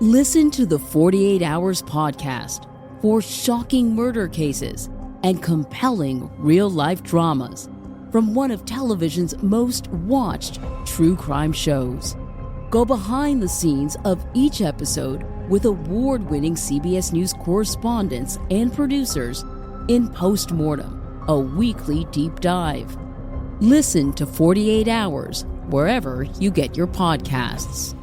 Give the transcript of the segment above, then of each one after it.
Listen to the 48 Hours podcast for shocking murder cases and compelling real-life dramas from one of television's most watched true crime shows. Go behind the scenes of each episode with award-winning CBS News correspondents and producers in Postmortem, a weekly deep dive. Listen to 48 Hours wherever you get your podcasts.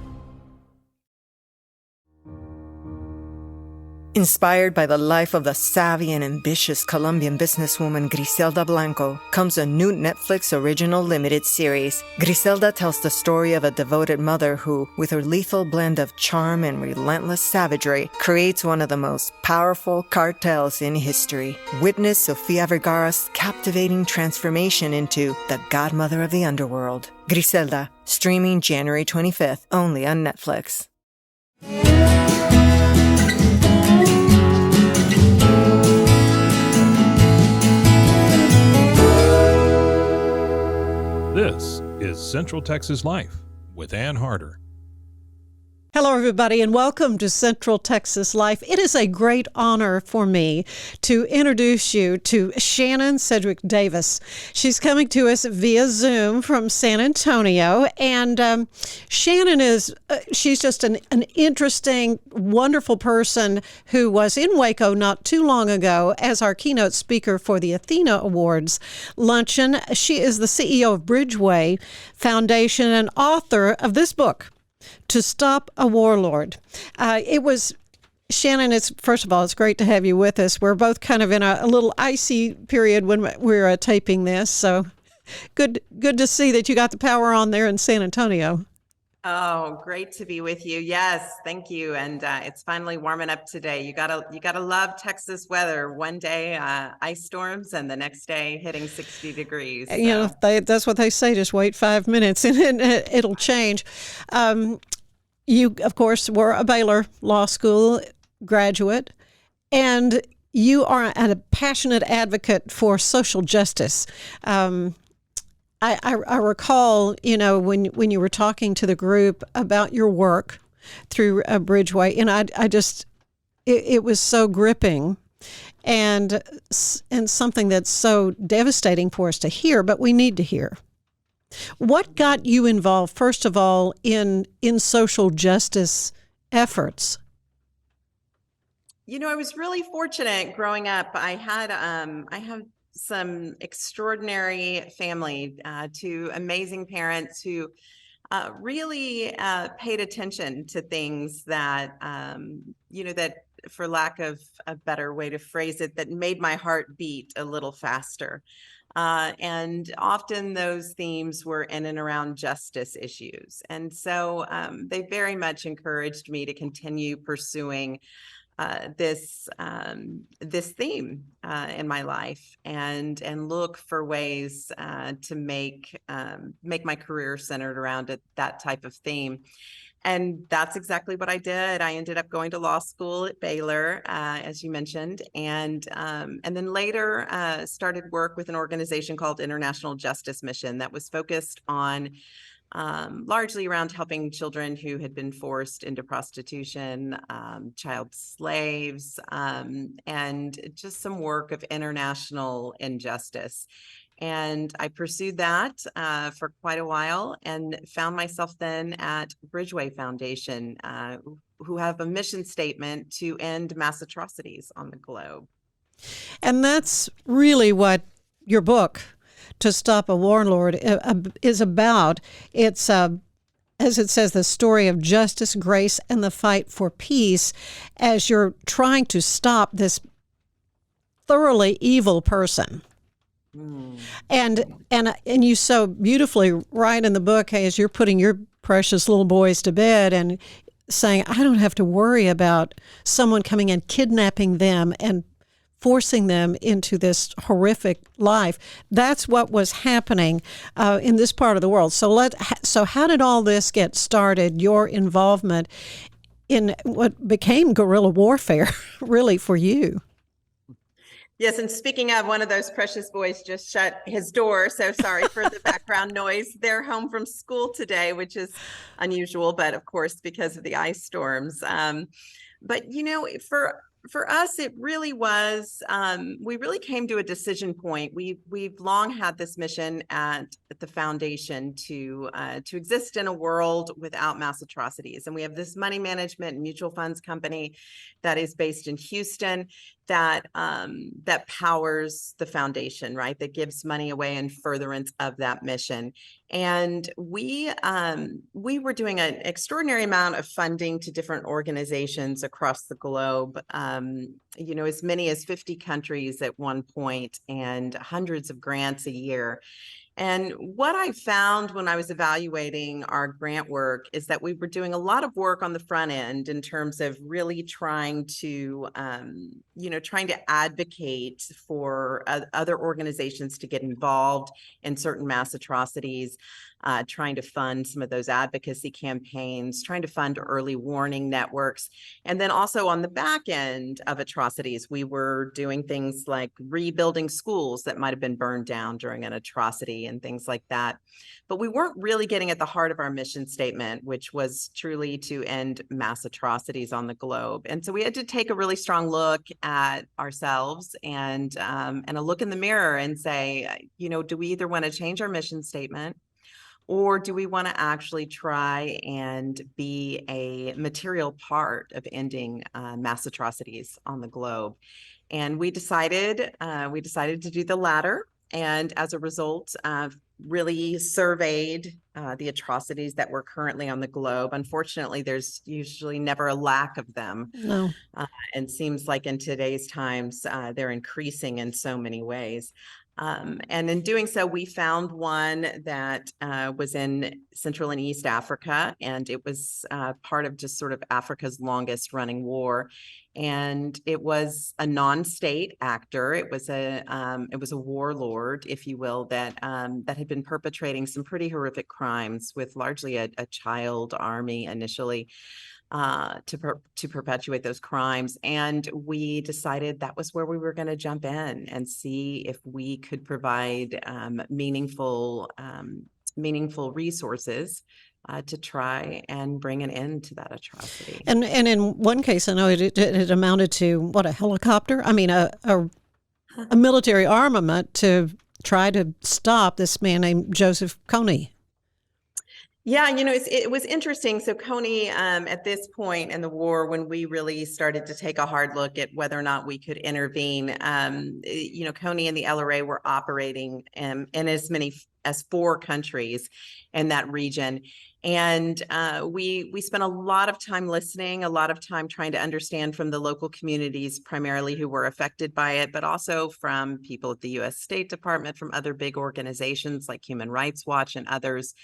Inspired by the life of the savvy and ambitious Colombian businesswoman Griselda Blanco comes a new Netflix original limited series. Griselda tells the story of a devoted mother who, with her lethal blend of charm and relentless savagery, creates one of the most powerful cartels in history. Witness Sofia Vergara's captivating transformation into the godmother of the underworld. Griselda, streaming January 25th, only on Netflix. This is Central Texas Life with Ann Harder. Hello, everybody, and welcome to Central Texas Life. It is a great honor for me to introduce you to Shannon Sedgwick Davis. She's coming to us via Zoom from San Antonio, and Shannon she's just an interesting, wonderful person who was in Waco not too long ago as our keynote speaker for the Athena Awards luncheon. She is the CEO of Bridgeway Foundation and author of this book, To Stop a Warlord. Shannon, first of all, it's great to have you with us. We're both kind of in a little icy period when we're taping this, so good to see that you got the power on there in San Antonio. Oh, great to be with you. Yes, thank you. And it's finally warming up today. You gotta love Texas weather. One day ice storms, and the next day hitting 60 degrees. So. You know, that's what they say. Just wait 5 minutes, and it'll change. You, of course, were a Baylor Law School graduate, and you are a passionate advocate for social justice. I recall, when you were talking to the group about your work through Bridgeway, and it was so gripping and something that's so devastating for us to hear, but we need to hear. What got you involved, first of all, in social justice efforts? I was really fortunate growing up. I have some extraordinary family, two amazing parents who really paid attention to things that, that, for lack of a better way to phrase it, that made my heart beat a little faster. And often those themes were in and around justice issues. And so they very much encouraged me to continue pursuing this theme in my life, and look for ways to make my career centered around that type of theme. And that's exactly what I did. I ended up going to law school at Baylor, as you mentioned, and then later started work with an organization called International Justice Mission that was focused on largely around helping children who had been forced into prostitution, child slaves, and just some work of international injustice. And I pursued that for quite a while, and found myself then at Bridgeway Foundation, who have a mission statement to end mass atrocities on the globe. And that's really what your book, To Stop a Warlord, is about. It's, as it says, the story of justice, grace, and the fight for peace as you're trying to stop this thoroughly evil person. And you so beautifully write in the book, as you're putting your precious little boys to bed and saying, I don't have to worry about someone coming and kidnapping them and forcing them into this horrific life. That's what was happening in this part of the world. So how did all this get started, your involvement in what became guerrilla warfare, really, for you? Yes, and speaking of, one of those precious boys just shut his door, so sorry for the background noise. They're home from school today, which is unusual, but of course, because of the ice storms. But for us, it really was. We really came to a decision point. We've long had this mission at the foundation to exist in a world without mass atrocities, and we have this money management and mutual funds company that is based in Houston that powers the foundation, right? That gives money away in furtherance of that mission. And we were doing an extraordinary amount of funding to different organizations across the globe, as many as 50 countries at one point, and hundreds of grants a year. And what I found when I was evaluating our grant work is that we were doing a lot of work on the front end in terms of really trying to advocate for other organizations to get involved in certain mass atrocities, trying to fund some of those advocacy campaigns, trying to fund early warning networks. And then also on the back end of atrocities, we were doing things like rebuilding schools that might have been burned down during an atrocity and things like that. But we weren't really getting at the heart of our mission statement, which was truly to end mass atrocities on the globe. And so we had to take a really strong look at ourselves and a look in the mirror and say, do we either want to change our mission statement, or do we want to actually try and be a material part of ending mass atrocities on the globe? And we decided to do the latter. And as a result, really surveyed the atrocities that were currently on the globe. Unfortunately, there's usually never a lack of them. No. And seems like in today's times, they're increasing in so many ways. And in doing so, we found one that was in Central and East Africa, and it was part of just sort of Africa's longest running war. And it was a non-state actor. It was a warlord, if you will, that had been perpetrating some pretty horrific crimes with largely a child army initially. To perpetuate those crimes. And we decided that was where we were going to jump in and see if we could provide meaningful resources to try and bring an end to that atrocity. And in one case, I know it amounted to a helicopter? I mean, a military armament to try to stop this man named Joseph Kony. Yeah, it was interesting. So Kony, at this point in the war, when we really started to take a hard look at whether or not we could intervene, Kony and the LRA were operating in as many as 4 countries in that region. And we spent a lot of time listening, a lot of time trying to understand from the local communities, primarily who were affected by it, but also from people at the U.S. State Department, from other big organizations like Human Rights Watch and others.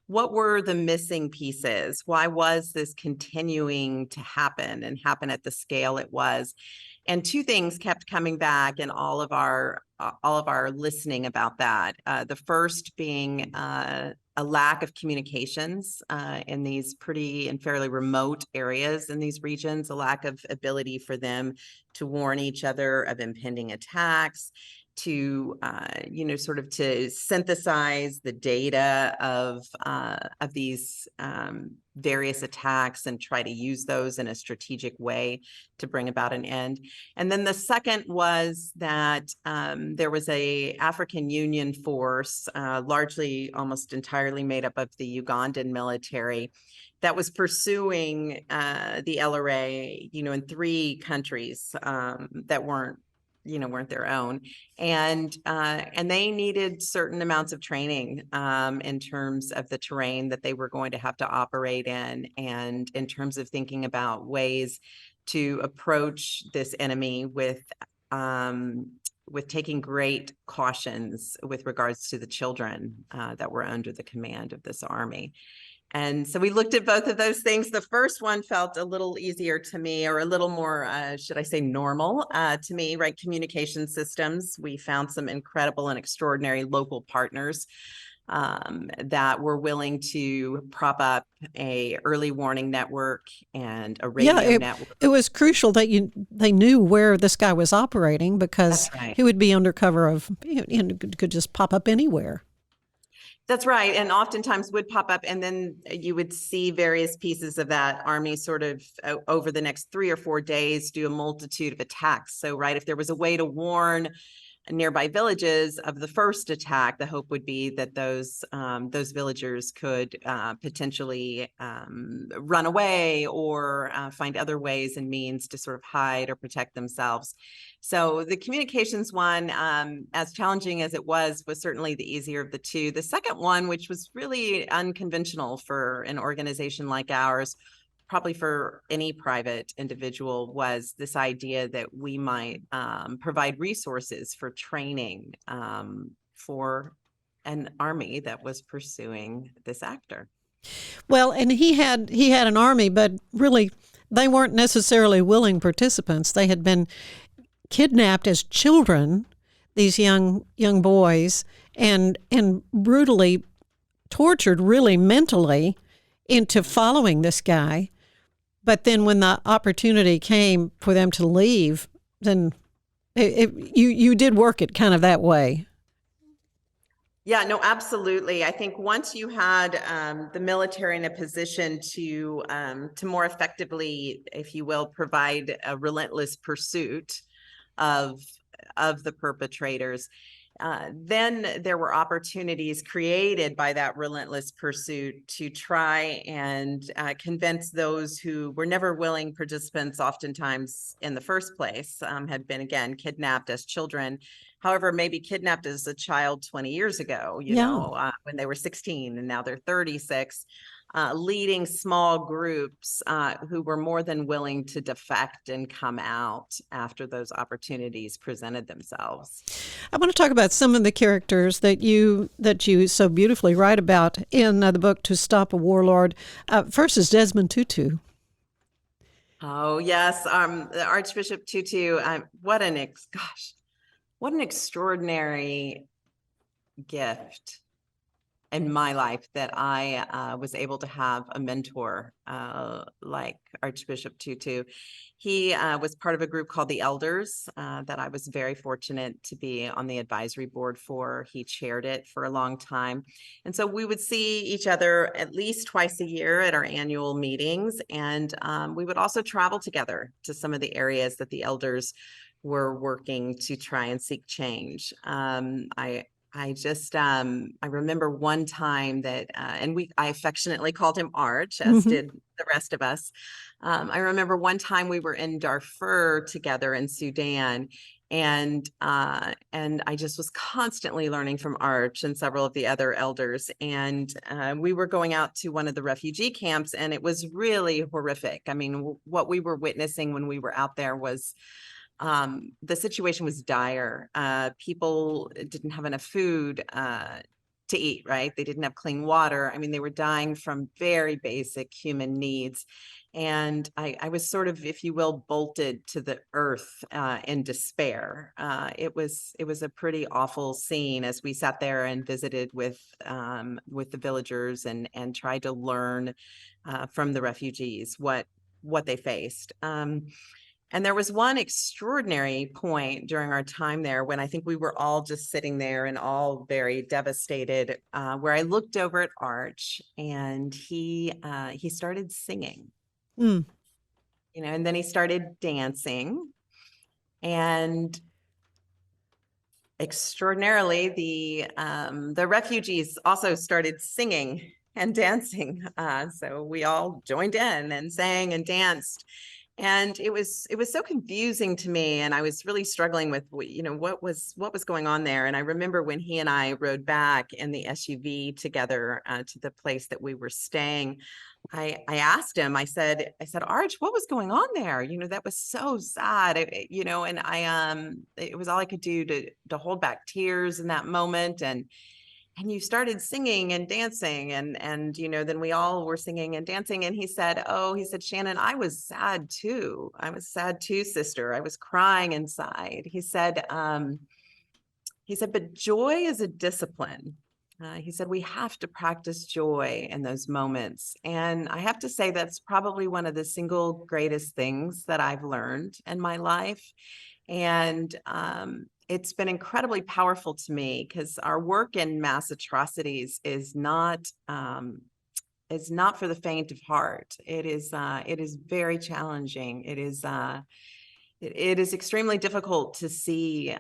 What were the missing pieces? Why was this continuing to happen and happen at the scale it was? And 2 things kept coming back in all of our listening about that. The first being a lack of communications in these pretty and fairly remote areas in these regions, a lack of ability for them to warn each other of impending attacks, to sort of to synthesize the data of these various attacks and try to use those in a strategic way to bring about an end. And then the second was that there was a African Union force, largely almost entirely made up of the Ugandan military, that was pursuing the LRA, in 3 countries that weren't their own, and they needed certain amounts of training in terms of the terrain that they were going to have to operate in, and in terms of thinking about ways to approach this enemy with taking great cautions with regards to the children that were under the command of this army. And so we looked at both of those things. The first one felt a little easier to me, or a little more, should I say, normal to me, right? Communication systems. We found some incredible and extraordinary local partners that were willing to prop up a early warning network and a Yeah, radio network. it was crucial that they knew where this guy was operating, because That's right. he would be undercover and could just pop up anywhere. That's right. And oftentimes would pop up, and then you would see various pieces of that army sort of over the next 3 or 4 days do a multitude of attacks. So, right, if there was a way to warn nearby villages of the first attack, the hope would be that those villagers could potentially run away or find other ways and means to sort of hide or protect themselves. So the communications one, as challenging as it was certainly the easier of the two. The second one, which was really unconventional for an organization like ours, probably for any private individual, was this idea that we might provide resources for training for an army that was pursuing this actor. Well, and he had an army, but really they weren't necessarily willing participants. They had been kidnapped as children, these young boys, and brutally tortured, really mentally, into following this guy. But then when the opportunity came for them to leave, then you did work it kind of that way. Yeah, no, absolutely. I think once you had the military in a position to more effectively, if you will, provide a relentless pursuit of the perpetrators, then there were opportunities created by that relentless pursuit to try and convince those who were never willing participants, oftentimes in the first place, had been, again, kidnapped as children. However, maybe kidnapped as a child 20 years ago, when they were 16 and now they're 36. Leading small groups who were more than willing to defect and come out after those opportunities presented themselves. I want to talk about some of the characters that you so beautifully write about in the book To Stop a Warlord. First is Desmond Tutu. Oh yes, Archbishop Tutu. What an extraordinary gift in my life that I was able to have a mentor like Archbishop Tutu. He was part of a group called the Elders that I was very fortunate to be on the advisory board for. He chaired it for a long time. And so we would see each other at least twice a year at our annual meetings. And we would also travel together to some of the areas that the elders were working to try and seek change. I remember one time that, I affectionately called him Arch, as did the rest of us. I remember one time we were in Darfur together in Sudan, and I just was constantly learning from Arch and several of the other elders. And we were going out to one of the refugee camps, and it was really horrific. I mean, what we were witnessing when we were out there was the situation was dire. People didn't have enough food to eat, right? They didn't have clean water. I mean, they were dying from very basic human needs. And I was sort of, if you will, bolted to the earth in despair. It was a pretty awful scene as we sat there and visited with the villagers and tried to learn from the refugees what they faced. And there was one extraordinary point during our time there when I think we were all just sitting there and all very devastated, where I looked over at Arch, and he started singing, and then he started dancing, and extraordinarily, the refugees also started singing and dancing. So we all joined in and sang and danced. And it was so confusing to me, and I was really struggling with, what was going on there. And I remember when he and I rode back in the SUV together to the place that we were staying, I asked him, I said, Arch, what was going on there? That was so sad, and it was all I could do to hold back tears in that moment. And you started singing and dancing, and then we all were singing and dancing. And he said, Shannon, I was sad too. I was sad too, sister. I was crying inside. He said, but joy is a discipline. He said, we have to practice joy in those moments. And I have to say, that's probably one of the single greatest things that I've learned in my life. And it's been incredibly powerful to me because our work in mass atrocities is not for the faint of heart. It is very challenging. It is extremely difficult to see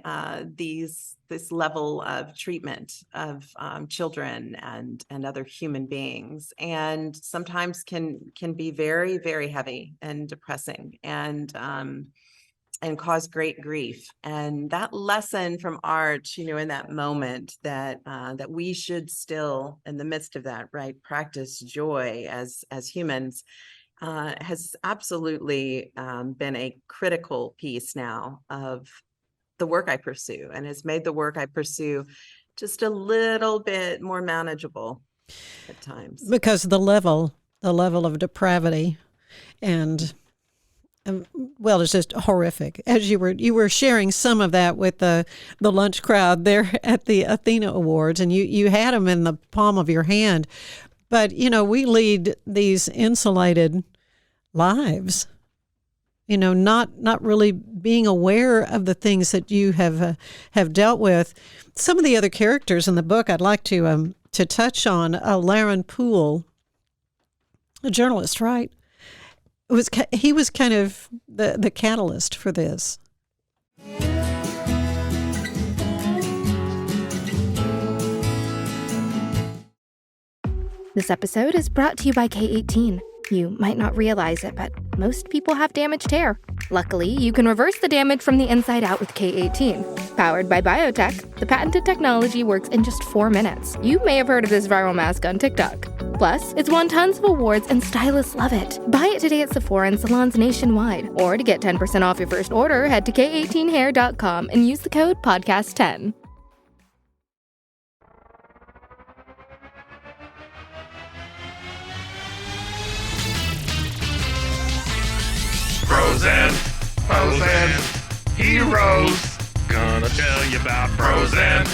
this level of treatment of children and other human beings, and sometimes can be very, very heavy and depressing, and cause great grief. And that lesson from Arch, in that moment, that we should still, in the midst of that, right, practice joy as humans, has absolutely been a critical piece now of the work I pursue, and has made the work I pursue just a little bit more manageable at times. Because the level of depravity and well, it's just horrific. As you were sharing some of that with the lunch crowd there at the Athena Awards, and you had them in the palm of your hand. But we lead these insulated lives, not really being aware of the things that you have dealt with. Some of the other characters in the book I'd like to touch on. Laren Poole, a journalist, right? He was kind of the catalyst for this. This episode is brought to you by K18. You might not realize it, but most people have damaged hair. Luckily, you can reverse the damage from the inside out with K18. Powered by biotech, the patented technology works in just 4 minutes. You may have heard of this viral mask on TikTok. Plus, it's won tons of awards and stylists love it. Buy it today at Sephora and salons nationwide. Or to get 10% off your first order, head to K18hair.com and use the code PODCAST10. Frozen heroes. Gonna tell you about frozen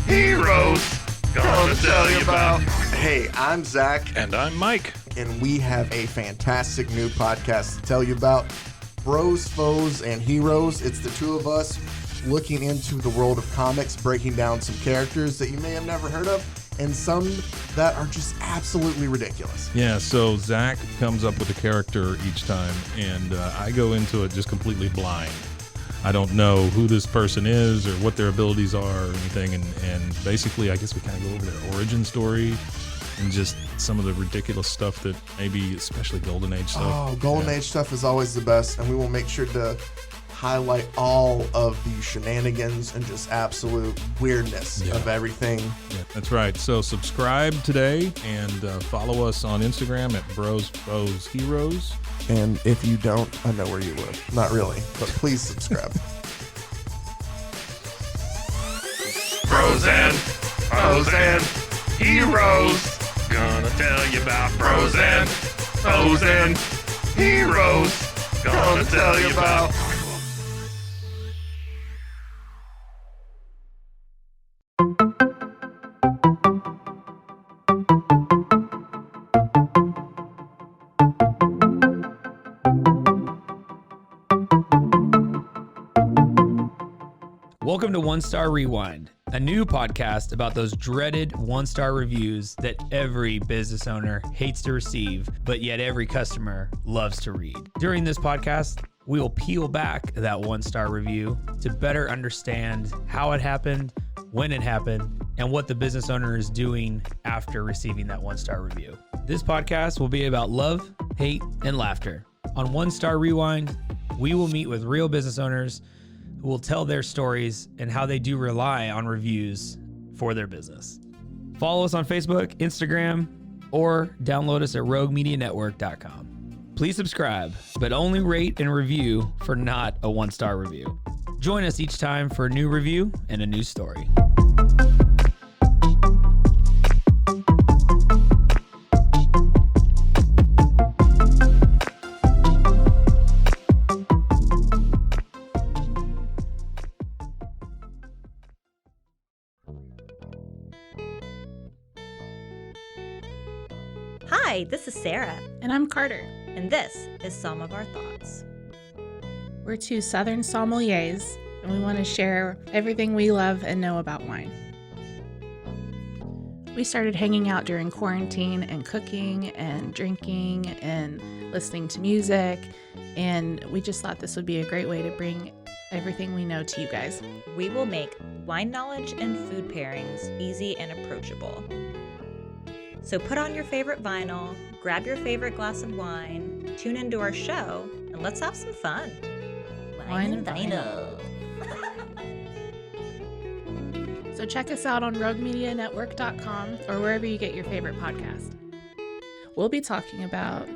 heroes. Gonna tell you about. Hey, I'm Zach. And I'm Mike. And we have a fantastic new podcast to tell you about. Bros, Foes, and Heroes. It's the two of us looking into the world of comics, breaking down some characters that you may have never heard of, and some that are just absolutely ridiculous. Yeah, so Zach comes up with a character each time, and I go into it just completely blind. I don't know who this person is or what their abilities are or anything, and basically I guess we kind of go over their origin story and just some of the ridiculous stuff that maybe, especially Golden Age stuff. Oh, Golden Age stuff is always the best, and we will make sure to highlight all of the shenanigans and just absolute weirdness of everything. Yeah, that's right. So subscribe today and follow us on Instagram at Bros, Foes, Heroes. And if you don't, I know where you live. Not really, but please subscribe. Frozen heroes. Gonna tell you about frozen heroes. Gonna tell you about. Welcome to One Star Rewind, a new podcast about those dreaded one-star reviews that every business owner hates to receive, but yet every customer loves to read. During this podcast, we will peel back that one-star review to better understand how it happened, when it happened, and what the business owner is doing after receiving that one-star review. This podcast will be about love, hate, and laughter. On One Star Rewind, we will meet with real business owners who will tell their stories and how they do rely on reviews for their business. Follow us on Facebook, Instagram, or download us at roguemedianetwork.com. Please subscribe, but only rate and review for not a one-star review. Join us each time for a new review and a new story. Hi, this is Sarah. And I'm Carter. And this is Some of Our Thoughts. We're two Southern sommeliers, and we want to share everything we love and know about wine. We started hanging out during quarantine and cooking and drinking and listening to music, and we just thought this would be a great way to bring everything we know to you guys. We will make wine knowledge and food pairings easy and approachable. So put on your favorite vinyl, grab your favorite glass of wine, tune into our show, and let's have some fun. Wine and vinyl. So check us out on roguemedianetwork.com or wherever you get your favorite podcast. We'll be talking about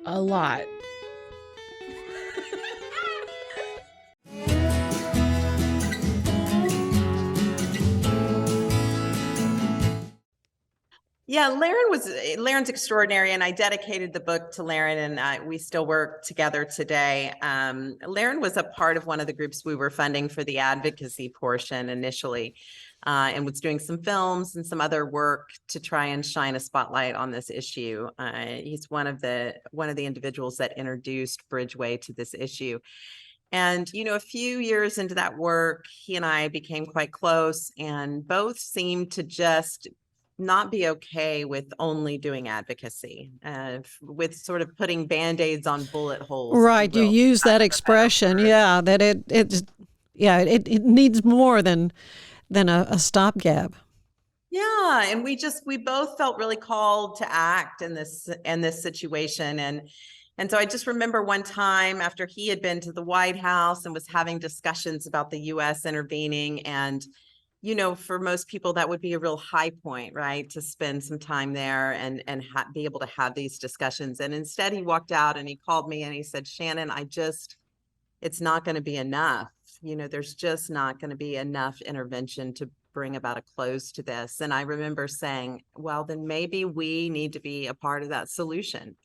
a lot. Yeah, Laren's extraordinary, and I dedicated the book to Laren, and we still work together today. Laren was a part of one of the groups we were funding for the advocacy portion initially, and was doing some films and some other work to try and shine a spotlight on this issue. He's one of the individuals that introduced Bridgeway to this issue. And, a few years into that work, he and I became quite close, and both seemed to just not be okay with only doing advocacy, with sort of putting Band-Aids on bullet holes. Right. You use that expression. Yeah. That it needs more than a stopgap. Yeah. And we both felt really called to act in this situation. And so I just remember one time after he had been to the White House and was having discussions about the U.S. intervening, and for most people, that would be a real high point, right? To spend some time there and be able to have these discussions. And instead he walked out and he called me and he said, Shannon, it's not going to be enough. There's just not going to be enough intervention to bring about a close to this. And I remember saying, well, then maybe we need to be a part of that solution.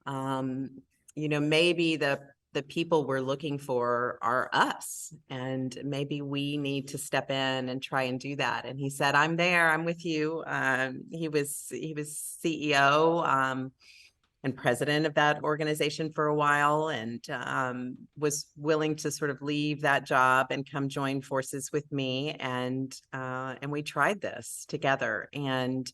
Maybe the people we're looking for are us, and maybe we need to step in and try and do that. And he said, I'm there, I'm with you. He was CEO and president of that organization for a while, and was willing to sort of leave that job and come join forces with me. And we tried this together, and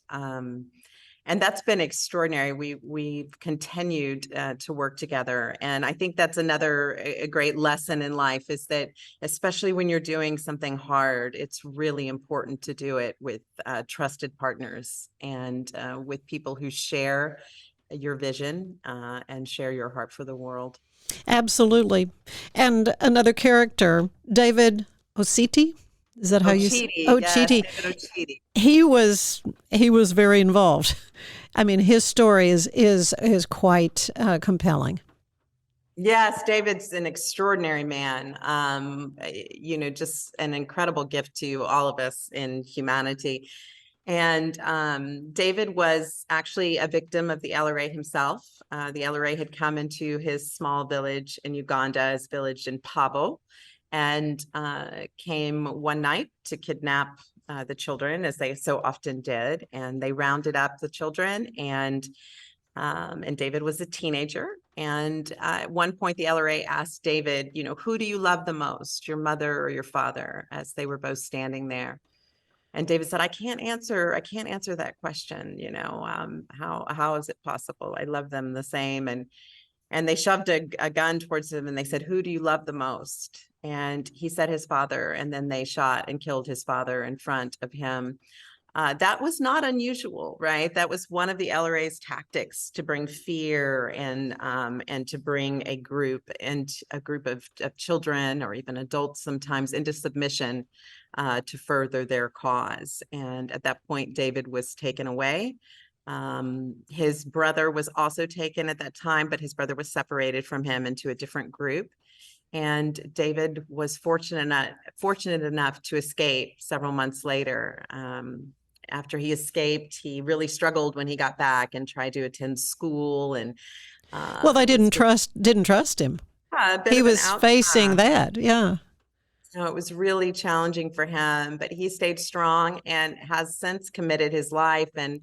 that's been extraordinary. We've continued to work together. And I think that's a great lesson in life, is that especially when you're doing something hard, it's really important to do it with trusted partners and with people who share your vision and share your heart for the world. Absolutely. And another character, David Ociti. Is that how you say? Ochiti. Yes, He was very involved. I mean, his story is quite compelling. Yes, David's an extraordinary man. Just an incredible gift to all of us in humanity. And David was actually a victim of the LRA himself. The LRA had come into his small village in Uganda, his village in Pabo, and came one night to kidnap the children, as they so often did. And they rounded up the children, and David was a teenager. And at one point, the LRA asked David, who do you love the most, your mother or your father, as they were both standing there. And David said, I can't answer that question. How is it possible? I love them the same. And they shoved a gun towards him and they said, who do you love the most? And he said his father, and then they shot and killed his father in front of him. That was not unusual, right? That was one of the LRA's tactics to bring fear and to bring a group of children or even adults sometimes into submission to further their cause. And at that point, David was taken away. His brother was also taken at that time, but his brother was separated from him into a different group. And David was fortunate enough to escape several months later. After he escaped, he really struggled when he got back and tried to attend school. And well, they didn't trust him. He was facing that, yeah. So it was really challenging for him, but he stayed strong and has since committed his life and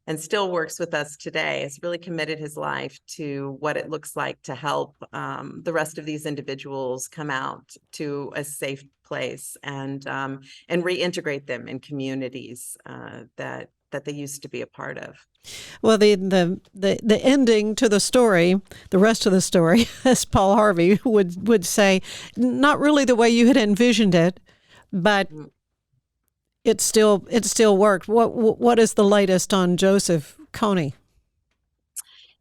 and still works with us today, has really committed his life to what it looks like to help the rest of these individuals come out to a safe place and reintegrate them in communities that they used to be a part of. Well, the ending to the story, the rest of the story, as Paul Harvey would say, not really the way you had envisioned it, but it still worked. What is the latest on Joseph Kony?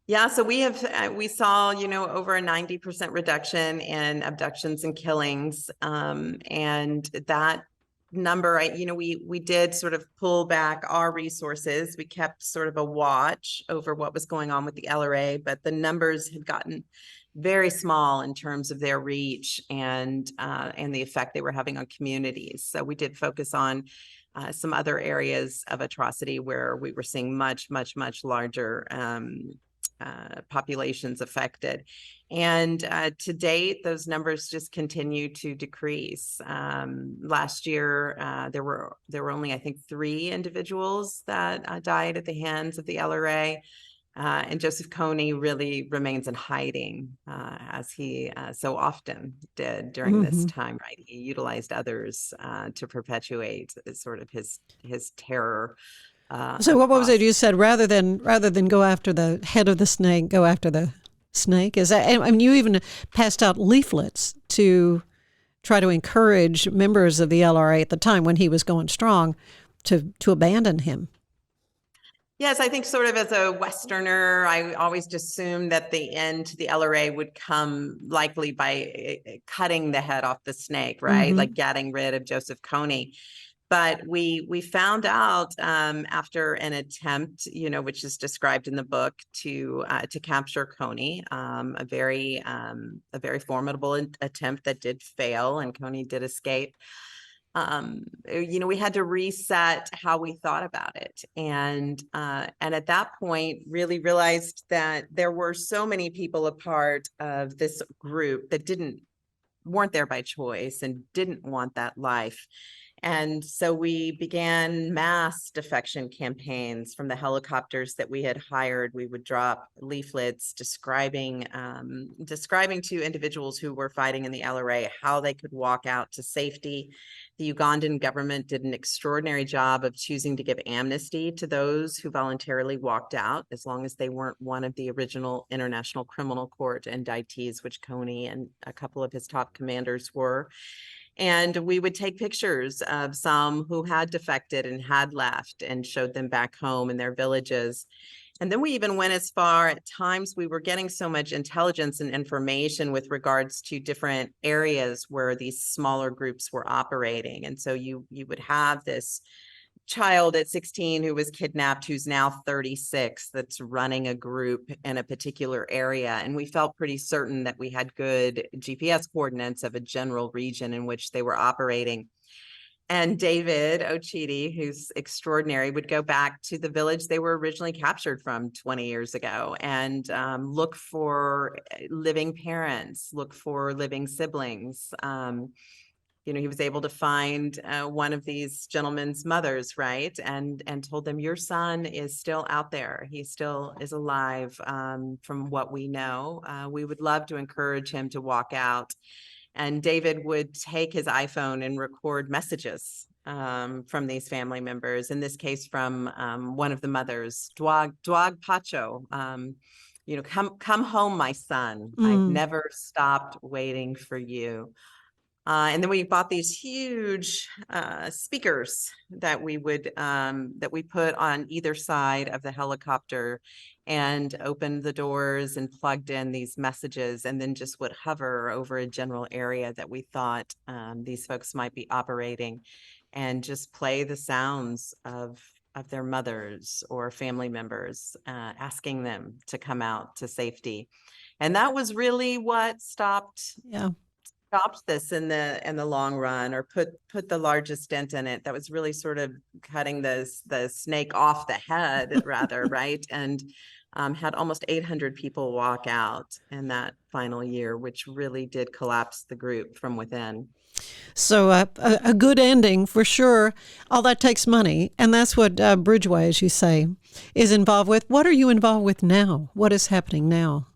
Yeah, so we saw, over a 90% reduction in abductions and killings. And that number, we did sort of pull back our resources. We kept sort of a watch over what was going on with the LRA, but the numbers had gotten very small in terms of their reach and the effect they were having on communities. So we did focus on some other areas of atrocity where we were seeing much, much, much larger populations affected. And to date, those numbers just continue to decrease. Last year, there were only, I think, 3 individuals that died at the hands of the LRA. And Joseph Kony really remains in hiding, as he so often did during this time, right? He utilized others to perpetuate sort of his terror. So what was it you said? Rather than go after the head of the snake, go after the snake? Is that? I mean, you even passed out leaflets to try to encourage members of the LRA at the time when he was going strong to abandon him. Yes, I think sort of as a Westerner, I always just assumed that the end to the LRA would come likely by cutting the head off the snake, right? Like getting rid of Joseph Kony. But we found out after an attempt, which is described in the book, to capture Kony, a very formidable attempt that did fail, and Kony did escape. We had to reset how we thought about it, and at that point, really realized that there were so many people a part of this group that weren't there by choice and didn't want that life. And so we began mass defection campaigns from the helicopters that we had hired. We would drop leaflets describing to individuals who were fighting in the LRA how they could walk out to safety. The Ugandan government did an extraordinary job of choosing to give amnesty to those who voluntarily walked out, as long as they weren't one of the original International Criminal Court indictees, which Kony and a couple of his top commanders were. And we would take pictures of some who had defected and had left and showed them back home in their villages. And then we even went as far, at times we were getting so much intelligence and information with regards to different areas where these smaller groups were operating. And so you would have this child at 16 who was kidnapped, who's now 36, that's running a group in a particular area. And we felt pretty certain that we had good GPS coordinates of a general region in which they were operating. And David Ochidi, who's extraordinary, would go back to the village they were originally captured from 20 years ago and look for living parents, look for living siblings. He was able to find one of these gentlemen's mothers, right? And told them, your son is still out there. He still is alive, from what we know. We would love to encourage him to walk out. And David would take his iPhone and record messages from these family members, in this case from one of the mothers, Dwag Pacho. Come home, my son. I've never stopped waiting for you. And then we bought these huge speakers that we put on either side of the helicopter, and opened the doors and plugged in these messages, and then just would hover over a general area that we thought these folks might be operating, and just play the sounds of their mothers or family members, asking them to come out to safety. And that was really what stopped this in the long run, or put the largest dent in it. That was really sort of cutting the snake off the head, rather, right? And had almost 800 people walk out in that final year, which really did collapse the group from within. So a good ending for sure. All that takes money, and that's what Bridgeway, as you say, is involved with. What are you involved with now? What is happening now?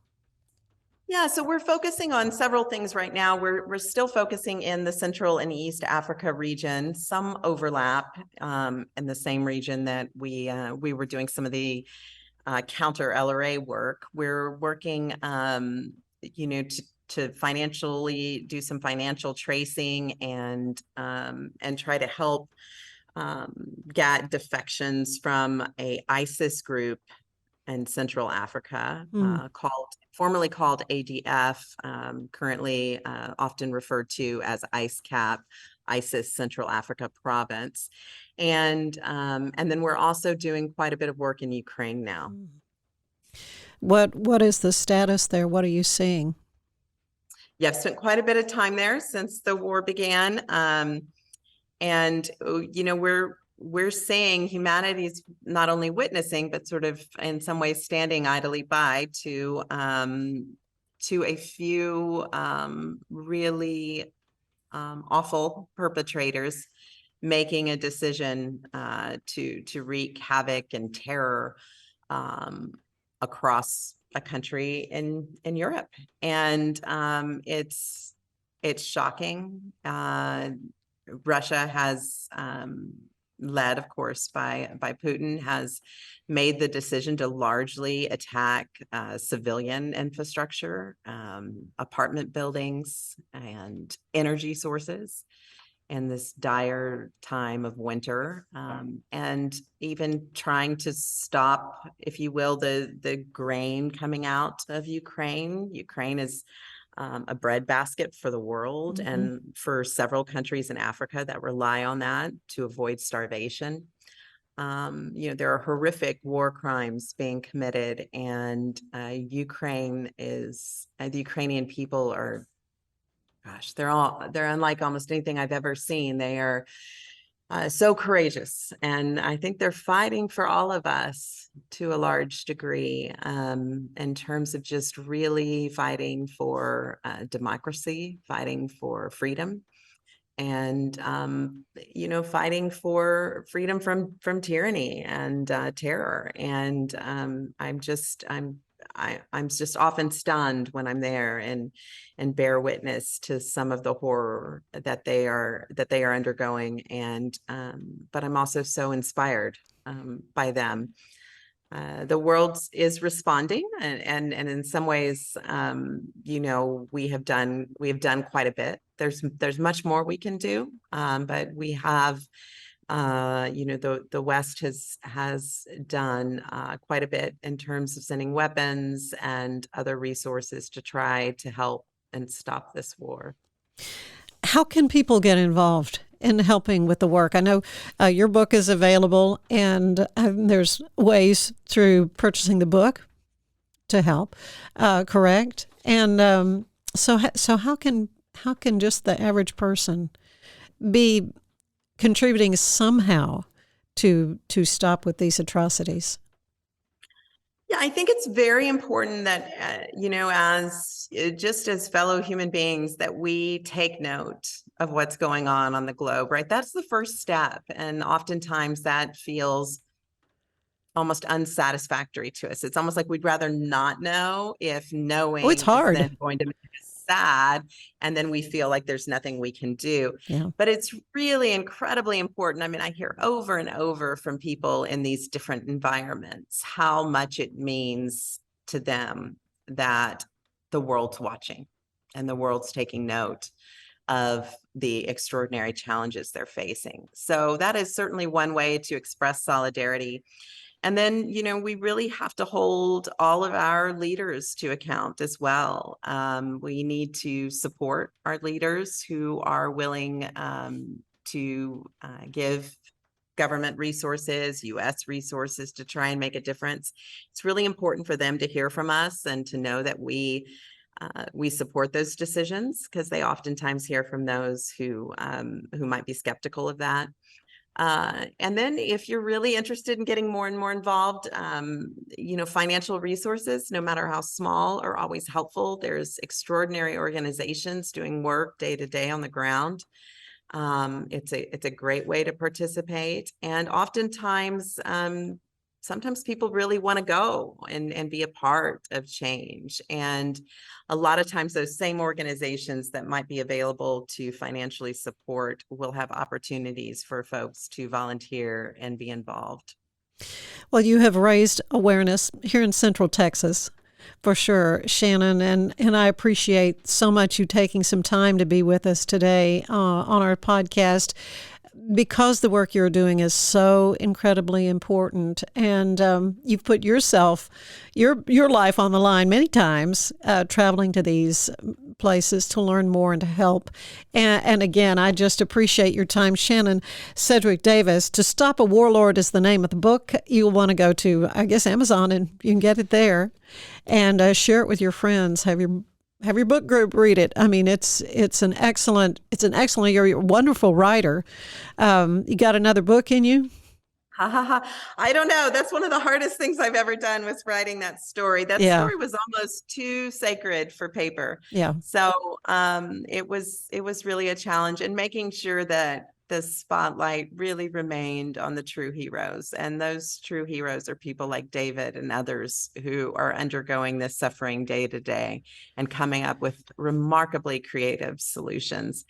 Yeah, so we're focusing on several things right now. We're still focusing in the Central and East Africa region. Some overlap in the same region that we were doing some of the counter LRA work. We're working, to financially do some financial tracing and try to help get defections from a ISIS group in Central Africa, formerly called ADF, currently often referred to as ISCAP, ISIS Central Africa Province. And then we're also doing quite a bit of work in Ukraine now. What is the status there? What are you seeing? Yeah, I've spent quite a bit of time there since the war began. And, we're saying humanity's not only witnessing, but sort of in some ways standing idly by to a few really awful perpetrators making a decision to wreak havoc and terror across a country in Europe. And it's shocking. Russia has led, of course, by Putin, has made the decision to largely attack civilian infrastructure, apartment buildings, and energy sources in this dire time of winter, and even trying to stop, if you will, the grain coming out of Ukraine. Ukraine is a breadbasket for the world and for several countries in Africa that rely on that to avoid starvation. There are horrific war crimes being committed, and the Ukrainian people are, gosh, they're unlike almost anything I've ever seen. They are so courageous, and I think they're fighting for all of us to a large degree, in terms of just really fighting for democracy, fighting for freedom, and fighting for freedom from tyranny and terror. And I'm just often stunned when I'm there and bear witness to some of the horror that they are undergoing. And but I'm also so inspired by them. The world is responding, and in some ways, we have done quite a bit. There's much more we can do, but we have, the West has done quite a bit in terms of sending weapons and other resources to try to help and stop this war. How can people get involved in helping with the work? I know your book is available, and there's ways through purchasing the book to help, correct? And so how can just the average person be contributing somehow to stop with these atrocities? Yeah, I think it's very important that, as fellow human beings, that we take note of what's going on the globe, right? That's the first step. And oftentimes that feels almost unsatisfactory to us. It's almost like we'd rather not know, if knowing it's hard. is then going to make us sad, and then we feel like there's nothing we can do. Yeah. But it's really incredibly important. I mean, I hear over and over from people in these different environments how much it means to them that the world's watching and the world's taking note of the extraordinary challenges they're facing. So that is certainly one way to express solidarity. And then, we really have to hold all of our leaders to account as well. We need to support our leaders who are willing to give government resources, U.S. resources to try and make a difference. It's really important for them to hear from us and to know that we support those decisions, because they oftentimes hear from those who might be skeptical of that. And then if you're really interested in getting more and more involved, financial resources, no matter how small, are always helpful. There's extraordinary organizations doing work day to day on the ground. It's a great way to participate. And oftentimes, sometimes people really want to go and be a part of change. And a lot of times those same organizations that might be available to financially support will have opportunities for folks to volunteer and be involved. Well, you have raised awareness here in Central Texas, for sure, Shannon, and I appreciate so much you taking some time to be with us today on our podcast, because the work you're doing is so incredibly important, and you've put your life on the line many times, traveling to these places to learn more and to help. And again, I just appreciate your time. Shannon Sedgwick Davis, To Stop a Warlord is the name of the book. You'll want to go to, I guess, Amazon, and you can get it there, and share it with your friends. Have your book group read it. I mean, it's an excellent. You're a wonderful writer. You got another book in you? I don't know. That's one of the hardest things I've ever done, was writing that story. That story was almost too sacred for paper. Yeah. So it was really a challenge, and making sure that the spotlight really remained on the true heroes. And those true heroes are people like David and others who are undergoing this suffering day to day and coming up with remarkably creative solutions.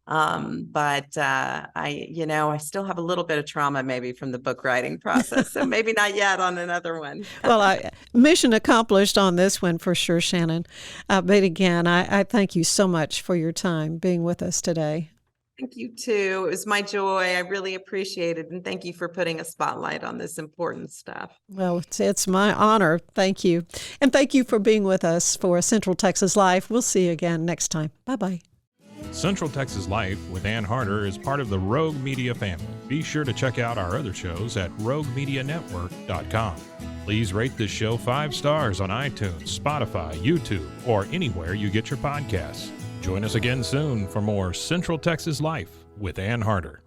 But I still have a little bit of trauma maybe from the book writing process. So maybe not yet on another one. Well, mission accomplished on this one for sure, Shannon. But again, I thank you so much for your time being with us today. Thank you too. It was my joy. I really appreciate it. And thank you for putting a spotlight on this important stuff. Well, it's my honor. Thank you. And thank you for being with us for Central Texas Life. We'll see you again next time. Bye-bye. Central Texas Life with Ann Harder is part of the Rogue Media family. Be sure to check out our other shows at roguemedianetwork.com. Please rate this show 5 stars on iTunes, Spotify, YouTube, or anywhere you get your podcasts. Join us again soon for more Central Texas Life with Ann Harder.